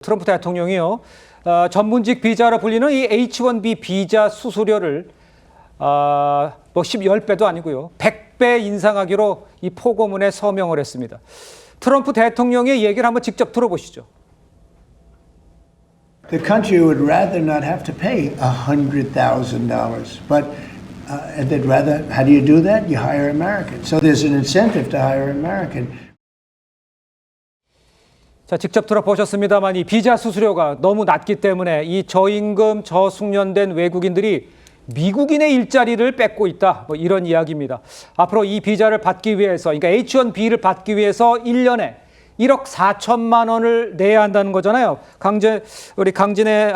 트럼프 대통령이요. 전문직 비자로 불리는 이 H-1B 비자 수수료를 10배도 아니고요. 100배 인상하기로 이 포고문에 서명을 했습니다. 트럼프 대통령의 얘기를 한번 직접 들어보시죠. The country would rather not have to pay $100,000, but they'd rather. How do you do that? You hire Americans. So there's an incentive to hire American. 자, 직접 들어보셨습니다만 이 비자 수수료가 너무 낮기 때문에 이 저임금, 저숙련된 외국인들이 미국인의 일자리를 뺏고 있다. 이런 이야기입니다. 앞으로 이 비자를 받기 위해서, 그러니까 H-1B를 받기 위해서 1년에 1억 4천만 원을 내야 한다는 거잖아요. 우리 강전의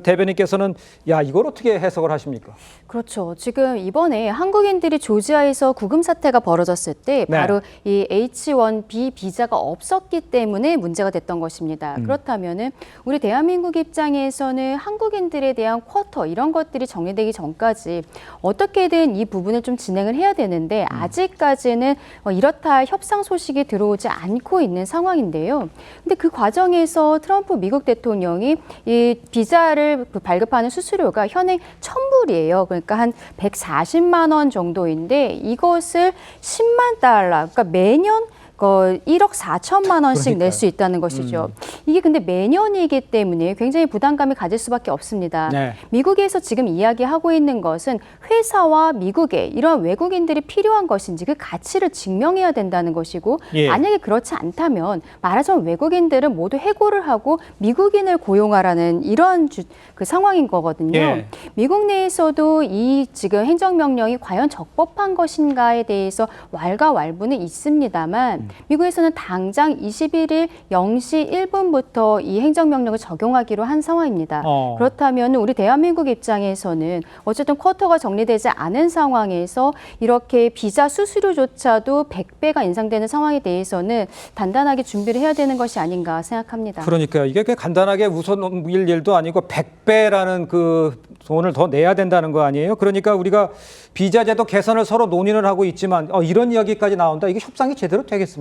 대변인께서는 이걸 어떻게 해석을 하십니까? 그렇죠. 지금 이번에 한국인들이 조지아에서 구금 사태가 벌어졌을 때 바로 이 H-1B 비자가 없었기 때문에 문제가 됐던 것입니다. 그렇다면은 우리 대한민국 입장에서는 한국인들에 대한 쿼터 이런 것들이 정리되기 전까지 어떻게든 이 부분을 좀 진행을 해야 되는데 아직까지는 이렇다 할 협상 소식이 들어오지 않고 있는 상황인데요. 근데 그 과정에서 트럼프 미국 대통령이 이 비자를 발급하는 수수료가 현행 1,000불이에요. 그러니까 한 140만 원 정도인데 이것을 10만 달러, 그러니까 매년 1억 4천만 원씩 낼 수 있다는 것이죠. 이게 근데 매년이기 때문에 굉장히 부담감이 가질 수밖에 없습니다. 네. 미국에서 지금 이야기하고 있는 것은 회사와 미국에 이러한 외국인들이 필요한 것인지 그 가치를 증명해야 된다는 것이고 만약에 그렇지 않다면 말하자면 외국인들은 모두 해고를 하고 미국인을 고용하라는 이런 그 상황인 거거든요. 미국 내에서도 이 지금 행정명령이 과연 적법한 것인가에 대해서 왈가왈부는 있습니다만 미국에서는 당장 21일 0시 1분부터 이 행정명령을 적용하기로 한 상황입니다. 그렇다면 우리 대한민국 입장에서는 어쨌든 쿼터가 정리되지 않은 상황에서 이렇게 비자 수수료조차도 100배가 인상되는 상황에 대해서는 단단하게 준비를 해야 되는 것이 아닌가 생각합니다. 그러니까요. 이게 간단하게 웃어 넘길 일도 아니고 100배라는 그 돈을 더 내야 된다는 거 아니에요? 그러니까 우리가 비자 제도 개선을 서로 논의는 하고 있지만 이런 이야기까지 나온다. 이게 협상이 제대로 되겠습니까?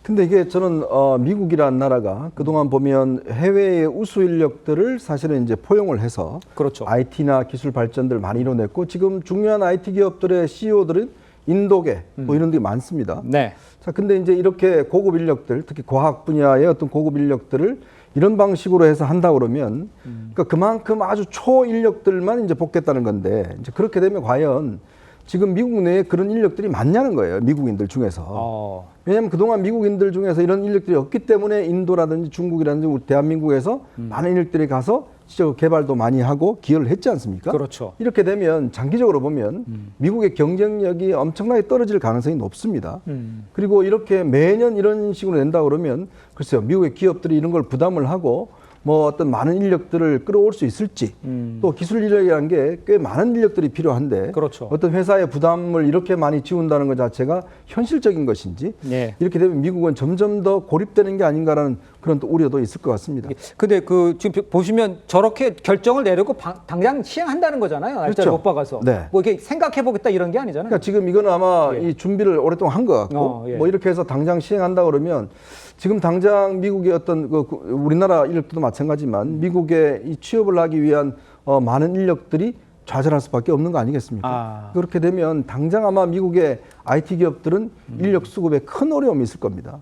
근데 이게 저는 미국이라는 나라가 그동안 보면 해외의 우수 인력들을 사실은 이제 포용을 해서 그렇죠. IT나 기술 발전들을 많이 이뤄냈고 지금 중요한 IT 기업들의 CEO들은 인도계 뭐 이런 데 많습니다. 네. 자, 근데 이제 이렇게 고급 인력들, 특히 과학 분야의 어떤 고급 인력들을 이런 방식으로 해서 한다 그러면 그러니까 그만큼 아주 초 인력들만 이제 뽑겠다는 건데 이제 그렇게 되면 과연 지금 미국 내에 그런 인력들이 많냐는 거예요. 미국인들 중에서. 왜냐하면 그동안 미국인들 중에서 이런 인력들이 없기 때문에 인도라든지 중국이라든지 우리 대한민국에서 많은 인력들이 가서 진짜 개발도 많이 하고 기여를 했지 않습니까? 그렇죠. 이렇게 되면 장기적으로 보면 미국의 경쟁력이 엄청나게 떨어질 가능성이 높습니다. 그리고 이렇게 매년 이런 식으로 낸다 그러면 글쎄요. 미국의 기업들이 이런 걸 부담을 하고 뭐 어떤 많은 인력들을 끌어올 수 있을지 또 기술 인력이라는 게 꽤 많은 인력들이 필요한데 그렇죠. 어떤 회사의 부담을 이렇게 많이 지운다는 것 자체가 현실적인 것인지 이렇게 되면 미국은 점점 더 고립되는 게 아닌가라는 그런 또 우려도 있을 것 같습니다. 근데 지금 보시면 저렇게 결정을 내려고 당장 시행한다는 거잖아요. 날짜를 못 박아서. 뭐 이렇게 생각해 보겠다 이런 게 아니잖아요. 그러니까 지금 이거는 아마 이 준비를 오랫동안 한 것 같고 뭐 이렇게 해서 당장 시행한다 그러면 지금 당장 미국의 어떤 우리나라 인력들도 마찬가지지만 미국의 이 취업을 하기 위한 많은 인력들이 좌절할 수밖에 없는 거 아니겠습니까? 그렇게 되면 당장 아마 미국의 IT 기업들은 인력 수급에 큰 어려움이 있을 겁니다.